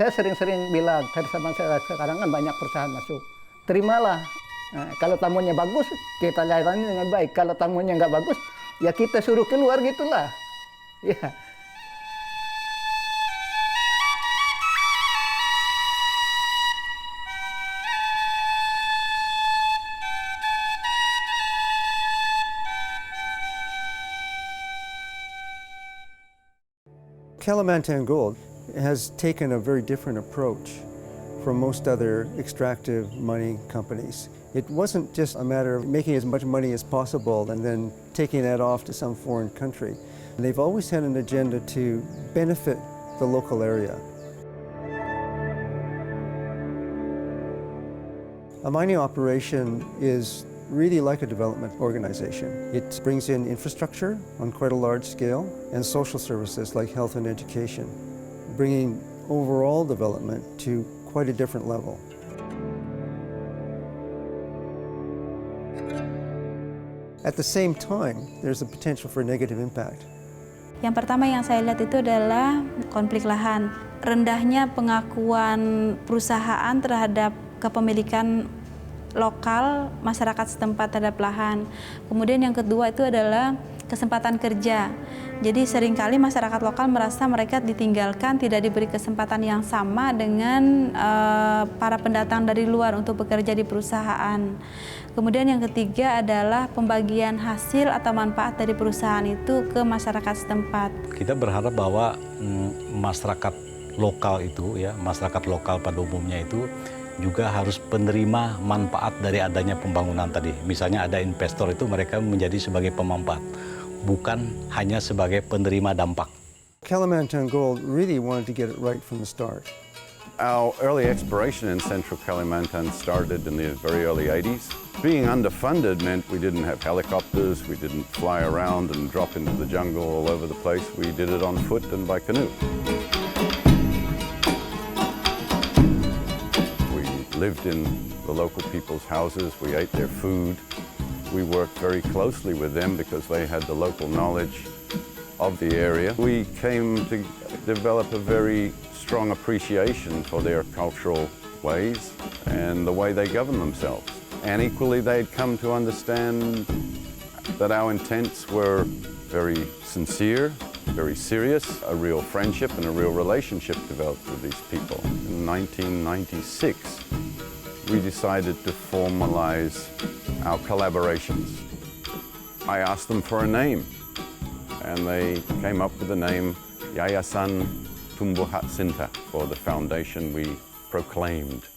Saya sering-sering bilang sama saya, sekarang kan banyak perusahaan masuk. Terimalah. Nah, kalau tamunya bagus, kita layani dengan baik. Kalau tamunya nggak bagus, ya kita suruh keluar gitulah. Ya. Kalimantan Gold has taken a very different approach from most other extractive mining companies. It wasn't just a matter of making as much money as possible and then taking that off to some foreign country. They've always had an agenda to benefit the local area. A mining operation is really like a development organization. It brings in infrastructure on quite a large scale and social services like health and education, bringing overall development to quite a different level. At the same time, there's a potential for negative impact. Yang pertama yang saya lihat itu adalah konflik lahan. Rendahnya pengakuan perusahaan terhadap kepemilikan lokal masyarakat setempat terhadap lahan. Kemudian yang kedua itu adalah kesempatan kerja. Jadi seringkali masyarakat lokal merasa mereka ditinggalkan, tidak diberi kesempatan yang sama dengan para pendatang dari luar untuk bekerja di perusahaan. Kemudian yang ketiga adalah pembagian hasil atau manfaat dari perusahaan itu ke masyarakat setempat. Kita berharap bahwa masyarakat lokal itu, ya, masyarakat lokal pada umumnya itu juga harus penerima manfaat dari adanya pembangunan tadi. Misalnya ada investor itu mereka menjadi sebagai pemanfaat, bukan hanya sebagai penerima dampak. Kalimantan Gold really wanted to get it right from the start. Our early exploration in central Kalimantan started in the very early 80s. Being underfunded meant we didn't have helicopters, we didn't fly around and drop into the jungle all over the place. We did it on foot and by canoe. We lived in the local people's houses, we ate their food. We worked very closely with them because they had the local knowledge of the area. We came to develop a very strong appreciation for their cultural ways and the way they govern themselves. And equally, they'd come to understand that our intents were very sincere, very serious. A real friendship and a real relationship developed with these people. In 1996, we decided to formalize our collaborations. I asked them for a name, and they came up with the name Yayasan Tumbuhat Sinta for the foundation we proclaimed.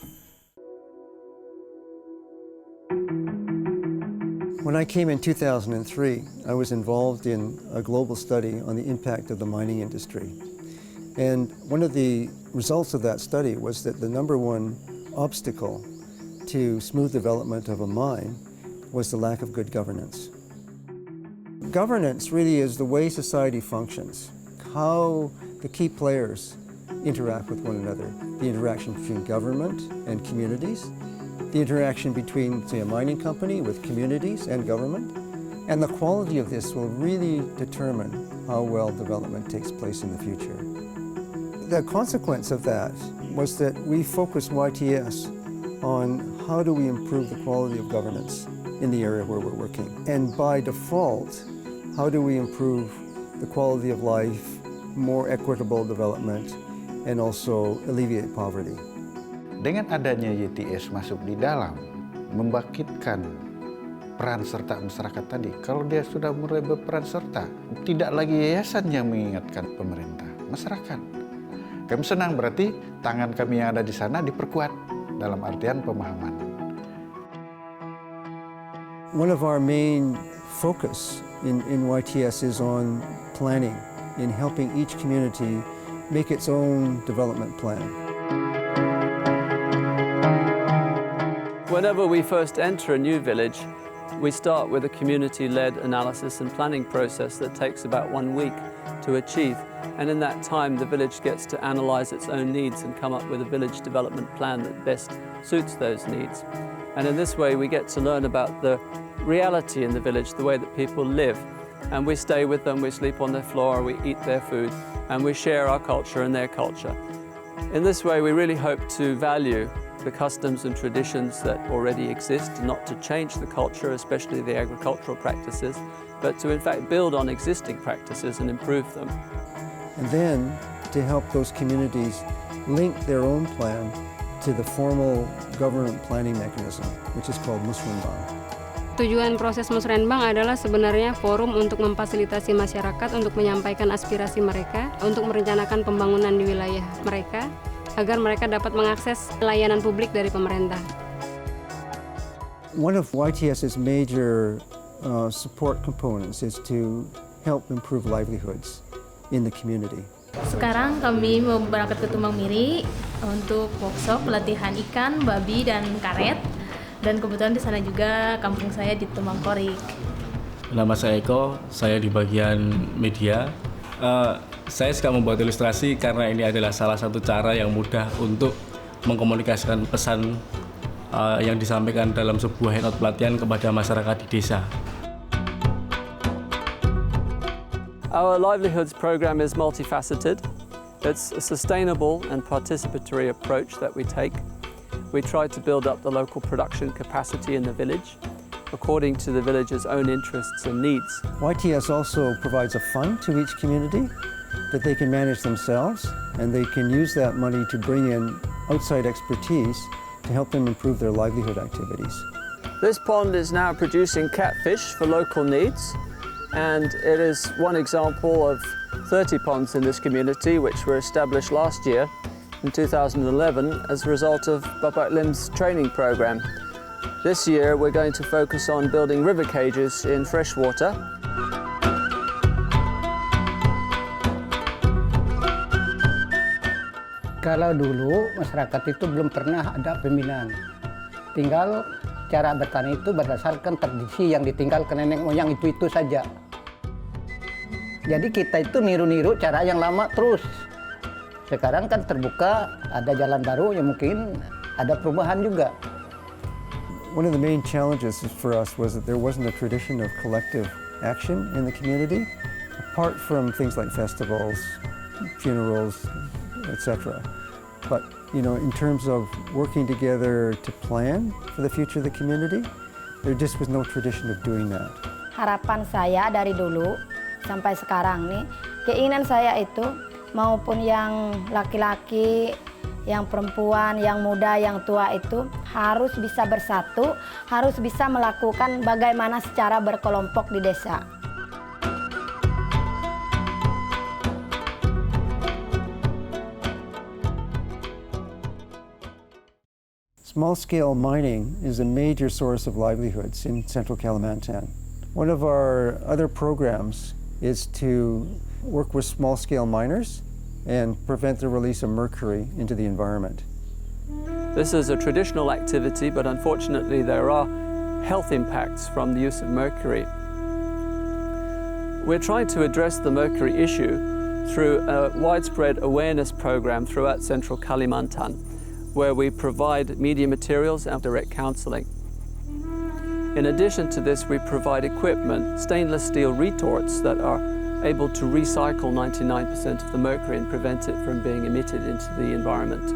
When I came in 2003, I was involved in a global study on the impact of the mining industry. And one of the results of that study was that the number one obstacle to smooth development of a mine was the lack of good governance. Governance really is the way society functions, how the key players interact with one another, the interaction between government and communities, the interaction between, say, a mining company with communities and government, and the quality of this will really determine how well development takes place in the future. The consequence of that was that we focused YTS on how do we improve the quality of governance in the area where we're working. And by default, how do we improve the quality of life, more equitable development, and also alleviate poverty. Dengan adanya YTS masuk di dalam, membangkitkan peran serta masyarakat tadi. Kalau dia sudah mulai berperan serta, tidak lagi yayasan yang mengingatkan pemerintah, masyarakat. Kami senang berarti tangan kami yang ada di sana diperkuat dalam artian pemahaman. One of our main focus in YTS is on planning, in helping each community make its own development plan. Whenever we first enter a new village, we start with a community-led analysis and planning process that takes about 1 week to achieve. And in that time, the village gets to analyze its own needs and come up with a village development plan that best suits those needs. And in this way, we get to learn about the reality in the village, the way that people live. And we stay with them, we sleep on their floor, we eat their food, and we share our culture and their culture. In this way, we really hope to value the customs and traditions that already exist, not to change the culture, especially the agricultural practices, but to in fact build on existing practices and improve them. And then to help those communities link their own plan to the formal government planning mechanism, which is called Musrenbang. Tujuan proses musrenbang adalah sebenarnya forum untuk memfasilitasi masyarakat untuk menyampaikan aspirasi mereka, untuk merencanakan pembangunan di wilayah mereka, agar mereka dapat mengakses layanan publik dari pemerintah. One of YTS's major support components is to help improve livelihoods in the community. Sekarang kami mau berangkat ke Tumbang Miri untuk workshop pelatihan ikan, babi, dan karet. Dan kebetulan di sana juga kampung saya di Tumbang Korik. Nama saya Eko, saya di bagian media. Saya suka membuat ilustrasi karena ini adalah salah satu cara yang mudah untuk mengkomunikasikan pesan yang disampaikan dalam sebuah handout pelatihan kepada masyarakat di desa. Our livelihoods program is multifaceted. It's a sustainable and participatory approach that we take. We try to build up the local production capacity in the village according to the village's own interests and needs. YTS also provides a fund to each community that they can manage themselves, and they can use that money to bring in outside expertise to help them improve their livelihood activities. This pond is now producing catfish for local needs, and it is one example of 30 ponds in this community which were established last year in 2011 as a result of Bapak Lim's training program. This year we're going to focus on building river cages in freshwater. Kalau dulu masyarakat itu belum pernah ada pembinaan. Tinggal cara bertani itu berdasarkan tradisi yang ditinggalkan nenek moyang itu saja. Jadi kita itu niru-niru cara yang lama terus. Sekarang kan terbuka, ada jalan baru yang mungkin ada perubahan juga. One of the main challenges for us was that there wasn't a tradition of collective action in the community, apart from things like festivals, funerals, etc. But, in terms of working together to plan for the future of the community, there just was no tradition of doing that. Harapan saya dari dulu sampai sekarang nih, keinginan saya itu maupun yang laki-laki, yang perempuan, yang muda, yang tua itu harus bisa bersatu, harus bisa melakukan bagaimana secara berkelompok di desa. Small-scale mining is a major source of livelihoods in central Kalimantan. One of our other programs is to work with small-scale miners and prevent the release of mercury into the environment. This is a traditional activity, but unfortunately there are health impacts from the use of mercury. We're trying to address the mercury issue through a widespread awareness program throughout central Kalimantan, where we provide media materials and direct counseling. In addition to this, we provide equipment, stainless steel retorts that are able to recycle 99% of the mercury and prevent it from being emitted into the environment.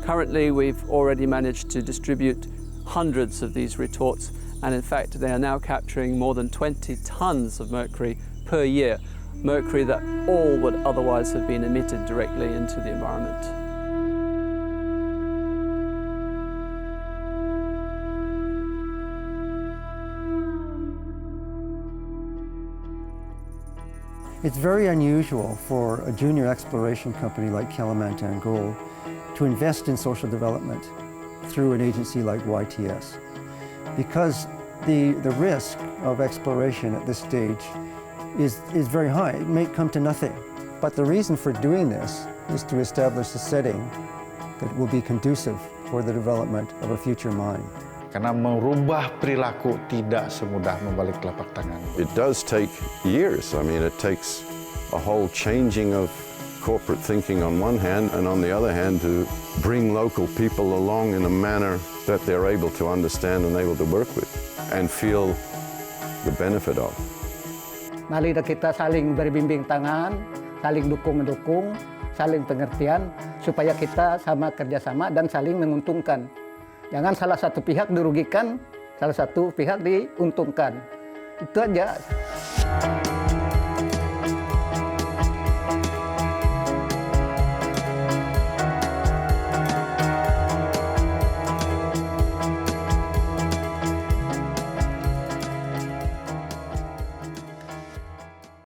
Currently, we've already managed to distribute hundreds of these retorts, and in fact, they are now capturing more than 20 tons of mercury per year, mercury that all would otherwise have been emitted directly into the environment. It's very unusual for a junior exploration company like Kalimantan Gold to invest in social development through an agency like YTS, because the risk of exploration at this stage is very high. It may come to nothing. But the reason for doing this is to establish a setting that will be conducive for the development of a future mine. Karena merubah perilaku tidak semudah membalik telapak tangan. It does take years. I mean, it takes a whole changing of corporate thinking on one hand, and on the other hand, to bring local people along in a manner that they're able to understand and able to work with and feel the benefit of. Mari kita saling berbimbing tangan, saling dukung-mendukung, saling pengertian, supaya kita sama kerjasama dan saling menguntungkan. Jangan salah satu pihak dirugikan, salah satu pihak diuntungkan. Itu aja.